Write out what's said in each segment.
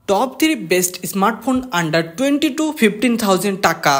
Top 3 best smartphone under 20 to 15,000 টাকা।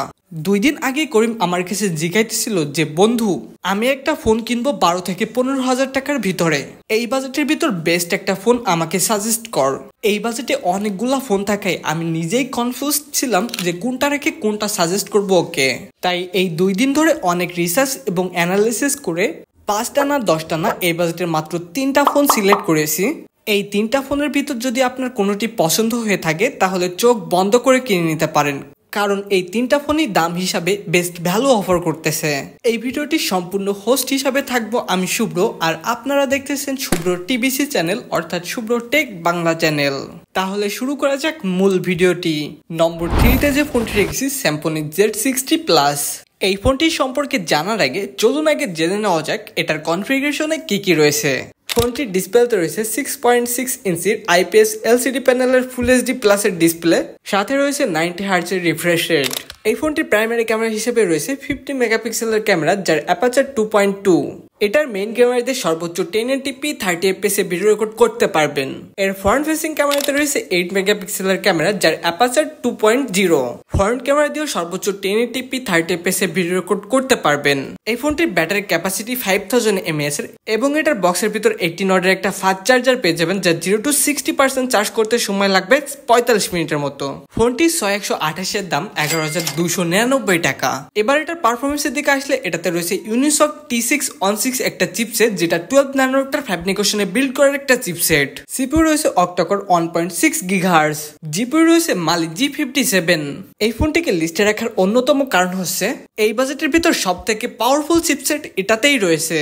2 দিন আগে করিম আমার কাছে জিজ্ঞাসা যে বন্ধু আমি একটা ফোন কিনবো 12 থেকে 15,000 টাকার ভিতরে, এই বাজেটের ভিতর বেস্ট একটা ফোন আমাকে সাজেস্ট কর। এই বাজেটে অনেকগুলা ফোন থাকায় আমি নিজেই কনফিউজ ছিলাম যে কোনটা রেখে কোনটা সাজেস্ট করবো ওকে। তাই এই 2 দিন ধরে অনেক রিসার্চ এবং অ্যানালিসিস করে 5টা না 10টা না এই বাজেটের মাত্র 3টা ফোন সিলেক্ট করেছি। এই 3টা ফোনের ভিতর যদি আপনার কোনোটি পছন্দ হয়ে থাকে তাহলে চোখ বন্ধ করে কিনে নিতে পারেন, কারণ এই 3টা ফোনই দাম হিসাবে বেস্ট ভ্যালু অফার করতেছে। এই ভিডিওটি সম্পূর্ণ হোস্ট হিসাবে থাকবো আমি শুভ্র, আর আপনারা দেখতেছেন শুভ্র টিবিসি চ্যানেল অর্থাৎ শুভ্র টেক বাংলা চ্যানেল। তাহলে শুরু করা যাক মূল ভিডিওটি। নম্বর 3তে যে ফোনটি রেখেছি স্যামসং Z60 Plus। এই ফোনটি সম্পর্কে জানার আগে চলুন আগে জেনে নেওয়া যাক এটার কনফিগারেশনে কি রয়েছে। ফোনটির ডিসপ্লেতে রয়েছে 6.6 ইঞ্চির IPS LCD প্যানেলের ফুল HD প্লাসের ডিসপ্লে, সাথে রয়েছে 90 হার্টজের রিফ্রেশ রেট। এই ফোনটির প্রাইমারি ক্যামেরা হিসেবে রয়েছে 50 মেগাপিক্সেলের ক্যামেরা যার অ্যাপারচার 2.2। এটার মেইন ক্যামেরাতে সর্বোচ্চ 1080p 30fps এ ভিডিও রেকর্ড করতে পারবেন। এর ফ্রন্ট ফেসিং ক্যামেরাতে রয়েছে 8 মেগাপিক্সেলের ক্যামেরা যার অ্যাপারচার 2.0। ফ্রন্ট ক্যামেরা দিয়েও সর্বোচ্চ 1080p 30fps এ ভিডিও রেকর্ড করতে পারবেন। এই ফোনটির ব্যাটারি ক্যাপাসিটি 5000 mAh এর এবং এটার বক্সের ভিতর 18 ওয়াটের একটা ফাস্ট চার্জার পেয়ে যাবেন, যা 0 to 60% চার্জ করতে সময় লাগবে 45 মিনিটের মতো। ফোনটি 6128 এর দাম 11,299 টাকা। এবার এটার পারফরমেন্সের দিকে আসলে এটাতে রয়েছে ইউনিসক T616 একটা চিপসেট, যেটা 12 ন্যানোমিটার ফ্যাব্রিকেশনে বিল্ড করার একটা চিপসেট। সিপিইউ রয়েছে অক্টাকোর 1.6 GHz। জিপিইউ রয়েছে মালি G57। এই ফোনটিকে লিস্টে রাখার অন্যতম কারণ হচ্ছে এই বাজেটের ভিতর সব থেকে পাওয়ারফুল চিপসেট এটাতেই রয়েছে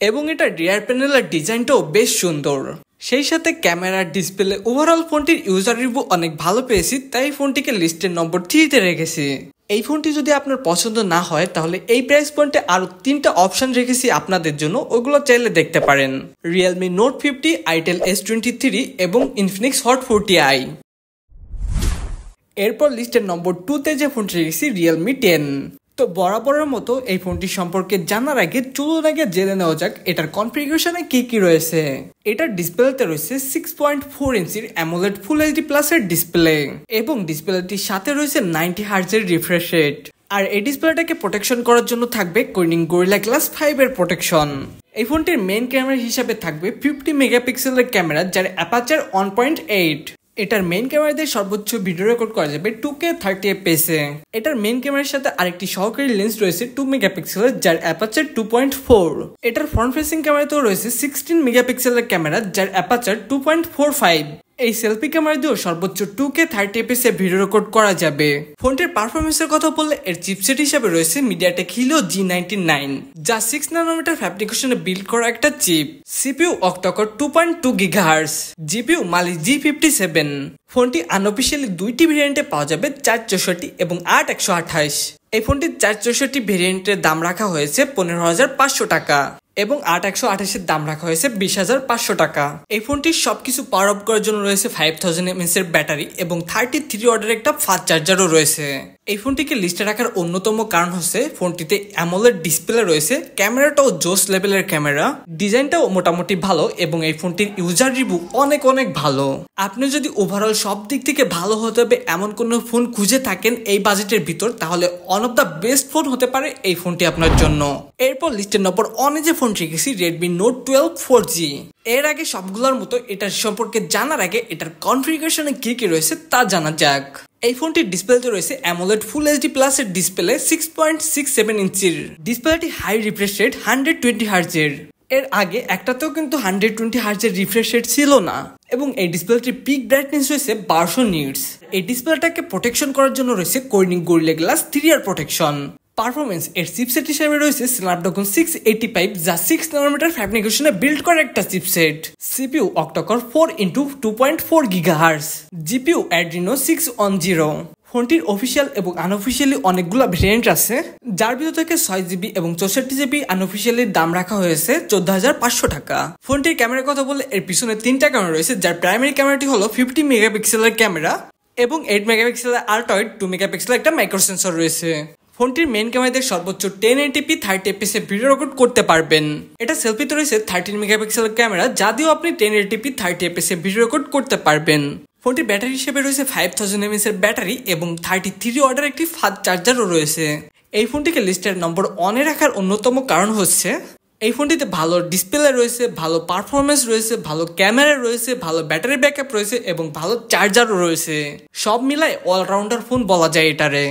এবং এটা রিয়ার প্যানেলের ডিজাইনটাও বেশ সুন্দর। সেই সাথে ক্যামেরা, ডিসপ্লে, ওভারঅল ফোনটির ইউজার রিভিউ অনেক ভালো পেয়েছি, তাই ফোনটিকে লিস্টের নম্বর 3তে রেখেছি। এই ফোনটি যদি আপনার পছন্দ না হয় তাহলে এই প্রাইস পয়েন্টে আরো 3টা অপশন রেখেছি আপনাদের জন্য, ওগুলো চাইলে দেখতে পারেন। Realme Note 50, Itel S23 এবং Infinix Hot 40i। এরপর লিস্টের নম্বর 2তে যে ফোনটি রেখেছি Realme 10। তো বরাবরের মতো এই ফোনটি সম্পর্কে জানার আগে চলুন আগে জেনে নেওয়া যাক এটার কনফিগারেশনে কি রয়েছে। এটার ডিসপ্লেতে রয়েছে 6.4 ইঞ্চির AMOLED ফুল HD প্লাসের ডিসপ্লে এবং ডিসপ্লেটির সাথে রয়েছে 90 হার্টজের রিফ্রেশ রেট। আর এই ডিসপ্লেটাকে প্রোটেকশন করার জন্য থাকবে Corning Gorilla Glass 5 এর প্রোটেকশন। এই ফোনটির মেইন ক্যামেরা হিসাবে থাকবে 50 মেগাপিক্সেলের ক্যামেরা যার অ্যাপারচার 1.8। এটার মেইন ক্যামেরা দিয়ে সর্বোচ্চ ভিডিও রেকর্ড করা যাবে 2K 30fps এ। এটার মেইন ক্যামেরার সাথে আরেকটি সহকারী লেন্স রয়েছে 2 মেগাপিক্সেলের যার অ্যাপারচার 2.4। এটার ফ্রন্ট ফেসিং ক্যামেরাতেও রয়েছে 16 মেগাপিক্সেলের ক্যামেরা যার অ্যাপারচার 2.45। এই সেলফি ক্যামেরা দিয়েও সর্বোচ্চ 2K 30fps এ ভিডিও রেকর্ড করা যাবে। ফোনটির পারফরমেন্সের কথা বললে এর চিপসেট হিসেবে রয়েছে MediaTek Helio G99, যা 6 ন্যানোমিটার ফ্যাব্রিকেশনে বিল্ড করা একটা চিপ। CPU octa core 2.2 GHz, GPU Mali G57। ফোনটি আনঅফিসিয়ালি 2টি ভেরিয়েন্টে পাওয়া যাবে, 464 এবং 8128। এই ফোনটির 464 ভেরিয়েন্টের দাম রাখা হয়েছে 15,500 টাকা এবং 8128 এর দাম রাখা হয়েছে 20,500 টাকা। এই ফোনটির সবকিছু পাওয়ার আপ করার জন্য রয়েছে 5000 mAh এর ব্যাটারি এবং 33 ওয়াটের একটা ফাস্ট চার্জারও রয়েছে। এই ফোনটিকে লিস্টে রাখার অন্যতম কারণ হচ্ছে ফোনটিতে AMOLED ডিসপ্লে রয়েছে, ক্যামেরাটাও জোস লেভেলের ক্যামেরা, ডিজাইনটাও মোটামুটি ভালো এবং এই ফোনটির ইউজার রিভিউ অনেক ভালো। আপনি যদি ওভারঅল সব দিক থেকে ভালো হতে হবে এমন কোনো ফোন খুঁজে থাকেন এই বাজেটের ভিতর, তাহলে one of the best phone হতে পারে এই ফোনটি আপনার জন্য। এরপর লিস্টের নম্বর 1 যে ফোন রেখেছি Redmi Note 12 4G। এর আগে সবগুলোর মতো এটার সম্পর্কে জানার আগে এটার কনফিগারেশনে কি রয়েছে তা জানা যাক। এই ফোনটির ডিসপ্লেতে রয়েছে AMOLED ফুল HD প্লাসের ডিসপ্লে 6.67 ইঞ্চির। ডিসপ্লেটি হাই রিফ্রেশ রেট 120 হার্টজের। এর আগে একটাতেও কিন্তু 120 হার্টজের রিফ্রেশ রেট ছিল না এবং এই ডিসপ্লেটির পিক ব্রাইটনেস রয়েছে 1200 নিটস। এই ডিসপ্লেটাকে প্রোটেকশন করার জন্য রয়েছে Corning Gorilla Glass 3 এর প্রোটেকশন। পারফরমেন্স এর চিপসেট হিসেবে রয়েছে Snapdragon 685, যা 6 ন্যানোমিটার ফ্যাব্রিকেশনে বিল্ড করা একটা chipset. CPU octa-core 4x2.4 GHz, GPU Adreno 610। ফোনটির অফিসিয়াল এবং আনঅফিসিয়ালি অনেকগুলো ভেরিয়েন্ট আছে, যার ভিতর থেকে 6GB এবং 64GB আনঅফিসিয়ালির দাম রাখা হয়েছে 14,500 টাকা। ফোনটির ক্যামেরার কথা বললে এর পিছনে 3টা ক্যামেরা রয়েছে, যার প্রাইমারি ক্যামেরাটি হলো 50 মেগাপিক্সেলের ক্যামেরা এবং 8 মেগাপিক্সেলের আল্ট্রাওয়াইড 2 মেগাপিক্সেলের একটা মাইক্রো সেন্সর রয়েছে। ফোনটির মেইন ক্যামেরাতে সর্বোচ্চ 1080p 30fps এ ভিডিও রেকর্ড করতে পারবেন। এটা সেলফিতে রয়েছে 13 মেগাপিক্সেলের ক্যামেরা, যা দিয়েও আপনি 1080p 30fps এ ভিডিও রেকর্ড করতে পারবেন। ফোনটির ব্যাটারি হিসেবে রয়েছে 5000 mAh এর ব্যাটারি এবং 33 ওয়াটের একটি ফাস্ট চার্জারও রয়েছে। এই ফোনটিকে লিস্টের নম্বর 1 এ রাখার অন্যতম কারণ হচ্ছে এই ফোনটিতে ভালো ডিসপ্লে রয়েছে, ভালো পারফরমেন্স রয়েছে, ভালো ক্যামেরা রয়েছে, ভালো ব্যাটারি ব্যাকআপ রয়েছে এবং ভালো চার্জারও রয়েছে। সব মিলায় অলরাউন্ডার ফোন বলা যায় এটারে।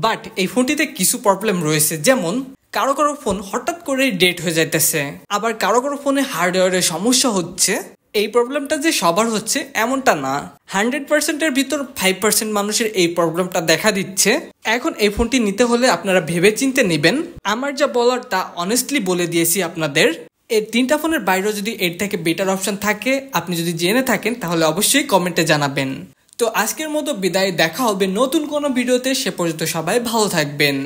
বাট এই ফোনটিতে কিছু প্রবলেম রয়েছে, যেমন কারো কারো ফোন হঠাৎ করে ডেট হয়ে যাইতেছে, আবার কারো কারো ফোনে হার্ডওয়্যারের সমস্যা হচ্ছে। এই প্রবলেমটা যে সবার হচ্ছে এমনটা না, 100%-এর ভিতর 5% মানুষের এই প্রবলেমটা দেখা দিচ্ছে। এখন এই ফোনটি নিতে হলে আপনারা ভেবে চিন্তে নেবেন। আমার যা বলার তা অনেস্টলি বলে দিয়েছি আপনাদের। এই 3টা ফোনের বাইরেও যদি এর থেকে বেটার অপশন থাকে, আপনি যদি জেনে থাকেন তাহলে অবশ্যই কমেন্টে জানাবেন। তো আজকের মতো বিদায়, দেখা হবে নতুন কোনো ভিডিওতে। সে পর্যন্ত সবাই ভালো থাকবেন।